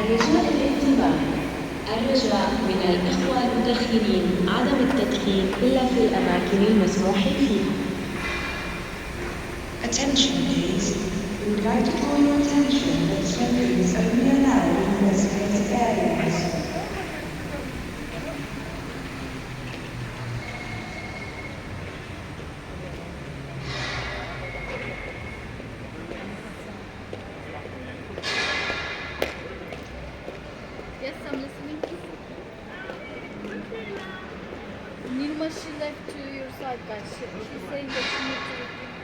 الرجاء الانتباه. الرجاء من الإخوة المدخنين عدم التدخين إلا في الأماكن المسموح فيها. Attention please. We would like to draw your attention that smoking is only allowed in designated areas. Yes, I'm listening. Nirma, she left to your side, guys. She's saying that she needs to repeat.